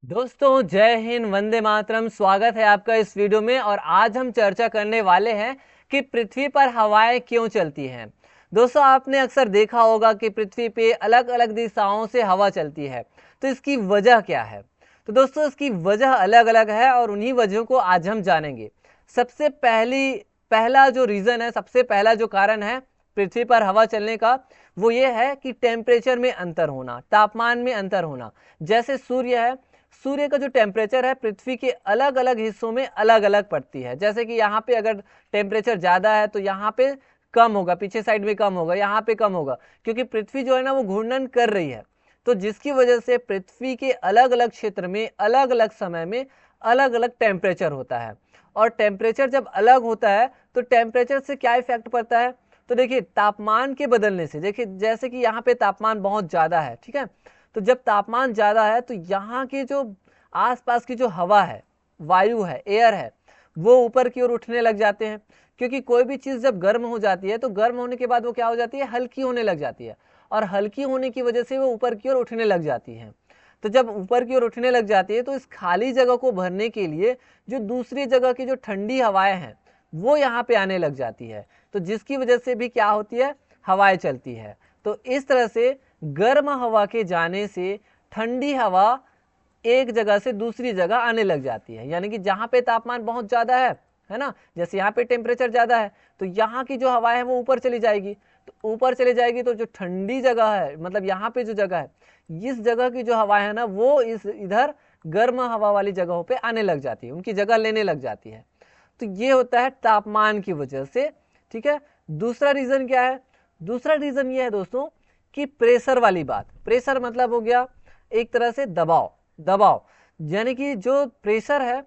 दोस्तों जय हिंद, वंदे मातरम। स्वागत है आपका इस वीडियो में। और आज हम चर्चा करने वाले हैं कि पृथ्वी पर हवाएं क्यों चलती हैं। दोस्तों आपने अक्सर देखा होगा कि पृथ्वी पे अलग अलग दिशाओं से हवा चलती है, तो इसकी वजह क्या है। तो दोस्तों इसकी वजह अलग अलग है और उन्हीं वजहों को आज हम जानेंगे। सबसे पहला जो रीज़न है, सबसे पहला जो कारण है पृथ्वी पर हवा चलने का, वो ये है कि टेम्परेचर में अंतर होना, तापमान में अंतर होना। जैसे सूर्य है, सूर्य का जो टेम्परेचर है पृथ्वी के अलग अलग हिस्सों में अलग अलग पड़ती है। जैसे कि यहाँ पे अगर टेम्परेचर ज़्यादा है तो यहाँ पे कम होगा, पीछे साइड में कम होगा, यहाँ पे कम होगा, क्योंकि पृथ्वी जो है ना वो घूर्णन कर रही है। तो जिसकी वजह से पृथ्वी के अलग अलग क्षेत्र में अलग अलग समय में अलग अलग टेम्परेचर होता है। और टेम्परेचर जब अलग होता है तो टेम्परेचर से क्या इफेक्ट पड़ता है। तो देखिए तापमान के बदलने से, देखिए जैसे कि यहाँ पे तापमान बहुत ज़्यादा है, ठीक है। तो जब तापमान ज़्यादा है तो यहाँ के जो आसपास की जो हवा है, वायु है, एयर है, वो ऊपर की ओर उठने लग जाते हैं। क्योंकि कोई भी चीज़ जब गर्म हो जाती है तो गर्म होने के बाद वो क्या हो जाती है, हल्की होने लग जाती है। और हल्की होने की वजह से वो ऊपर की ओर उठने लग जाती है। तो जब ऊपर की ओर उठने लग जाती है तो इस खाली जगह को भरने के लिए जो दूसरी जगह की जो ठंडी हवाएं हैं वो यहाँ पे आने लग जाती है। तो जिसकी वजह से भी क्या होती है, हवाएं चलती है। तो इस तरह से गर्म हवा के जाने से ठंडी हवा एक जगह से दूसरी जगह आने लग जाती है। यानी कि जहाँ पे तापमान बहुत ज़्यादा है ना, जैसे यहाँ पे टेम्परेचर ज़्यादा है तो यहाँ की जो हवा है वो ऊपर चली जाएगी। तो ऊपर चली जाएगी तो जो ठंडी जगह है, मतलब यहाँ पे जो जगह है, इस जगह की जो हवा है ना वो इस इधर गर्म हवा वाली जगहों पे आने लग जाती है, उनकी जगह लेने लग जाती है। तो ये होता है तापमान की वजह से, ठीक है। दूसरा रीज़न क्या है, दूसरा रीज़न ये है दोस्तों कि प्रेशर वाली बात। प्रेशर मतलब हो गया एक तरह से दबाव। दबाव यानी कि जो प्रेशर है,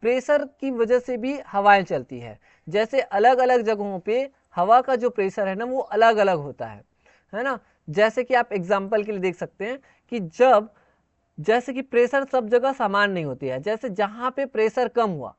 प्रेशर की वजह से भी हवाएं चलती है। जैसे अलग अलग जगहों पे हवा का जो प्रेशर है ना वो अलग अलग होता है ना। जैसे कि आप एग्जाम्पल के लिए देख सकते हैं कि जब, जैसे कि प्रेशर सब जगह समान नहीं होती है। जैसे जहाँ पे प्रेशर कम हुआ,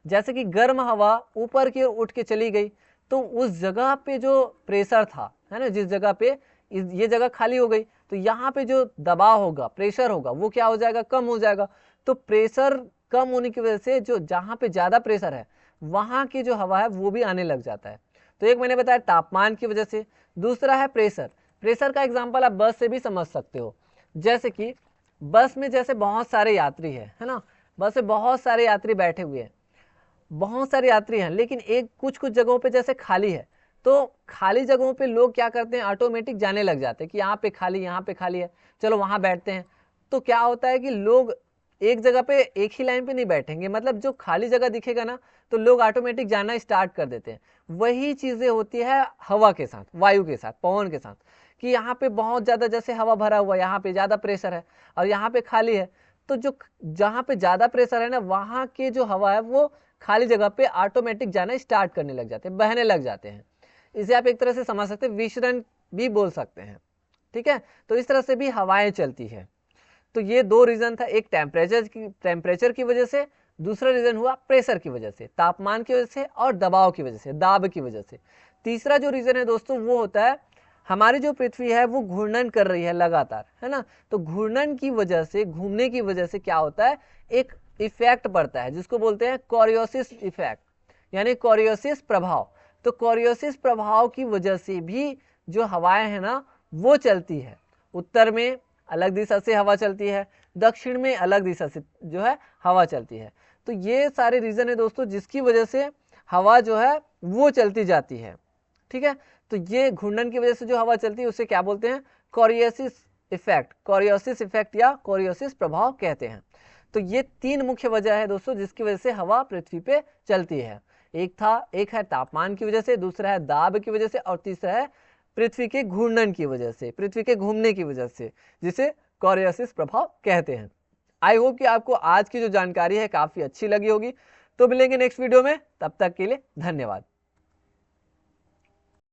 जैसे कि गर्म हवा ऊपर की ओर उठ के चली गई, तो उस जगह पे जो प्रेशर था, है ना, जिस जगह पे ये जगह खाली हो गई, तो यहाँ पे जो दबाव होगा, प्रेशर होगा, वो क्या हो जाएगा, कम हो जाएगा। तो प्रेशर कम होने की वजह से जो जहाँ पे ज़्यादा प्रेशर है वहाँ की जो हवा है वो भी आने लग जाता है। तो एक मैंने बताया तापमान की वजह से, दूसरा है प्रेशर। प्रेशर का एग्जाम्पल आप बस से भी समझ सकते हो। जैसे कि बस में जैसे बहुत सारे यात्री है ना, बस में बहुत सारे यात्री बैठे हुए हैं, बहुत सारे यात्री हैं, लेकिन एक कुछ कुछ जगहों पे जैसे खाली है, तो खाली जगहों पे लोग क्या करते हैं, ऑटोमेटिक जाने लग जाते हैं कि यहाँ पे खाली, यहाँ पे खाली है, चलो वहाँ बैठते हैं। तो क्या होता है कि लोग एक जगह पे एक ही लाइन पे नहीं बैठेंगे, मतलब जो खाली जगह दिखेगा ना तो लोग ऑटोमेटिक जाना स्टार्ट कर देते हैं। वही चीज़ें होती है हवा के साथ, वायु के साथ, पवन के साथ, कि यहाँ पे बहुत ज़्यादा जैसे हवा भरा हुआ, यहाँ पे ज़्यादा प्रेशर है और यहाँ पे खाली है। तो जो जहाँ पे ज़्यादा प्रेशर है ना वहाँ के जो हवा है वो खाली जगह पे ऑटोमेटिक जाना स्टार्ट करने लग जाते हैं, बहने लग जाते हैं। इसे आप एक तरह से समझ सकते हैं, विचरण भी बोल सकते हैं, ठीक है। तो इस तरह से भी हवाएं चलती है। तो ये दो रीजन था, एक टेम्परेचर की वजह से, दूसरा रीजन हुआ प्रेशर की वजह से, तापमान की वजह से और दबाव की वजह से, दाब की वजह से। तीसरा जो रीजन है दोस्तों वो होता है हमारी जो पृथ्वी है वो घूर्णन कर रही है लगातार, है ना। तो घूर्णन की वजह से, घूमने की वजह से क्या होता है, एक इफेक्ट पड़ता है जिसको बोलते हैं कोरियोसिस इफेक्ट, यानी कोरियोसिस प्रभाव। तो कोरियोसिस प्रभाव की वजह से भी जो हवाएं हैं ना वो चलती है। उत्तर में अलग दिशा से हवा चलती है, दक्षिण में अलग दिशा से जो है हवा चलती है। तो ये सारे रीजन है दोस्तों जिसकी वजह से हवा जो है वो चलती जाती है, ठीक है। तो ये घूर्णन की वजह से जो हवा चलती है उसे क्या बोलते हैं, कोरियोसिस इफेक्ट, कोरियोसिस इफेक्ट या कोरियोसिस प्रभाव कहते हैं। तो ये तीन मुख्य वजह है दोस्तों जिसकी वजह से हवा पृथ्वी पे चलती है। एक है तापमान की वजह से, दूसरा है दाब की वजह से और तीसरा है पृथ्वी के घूर्णन की वजह से, पृथ्वी के घूमने की वजह से, जिसे कोरियोसिस प्रभाव कहते हैं। आई होप कि आपको आज की जो जानकारी है काफी अच्छी लगी होगी। तो मिलेंगे नेक्स्ट वीडियो में, तब तक के लिए धन्यवाद।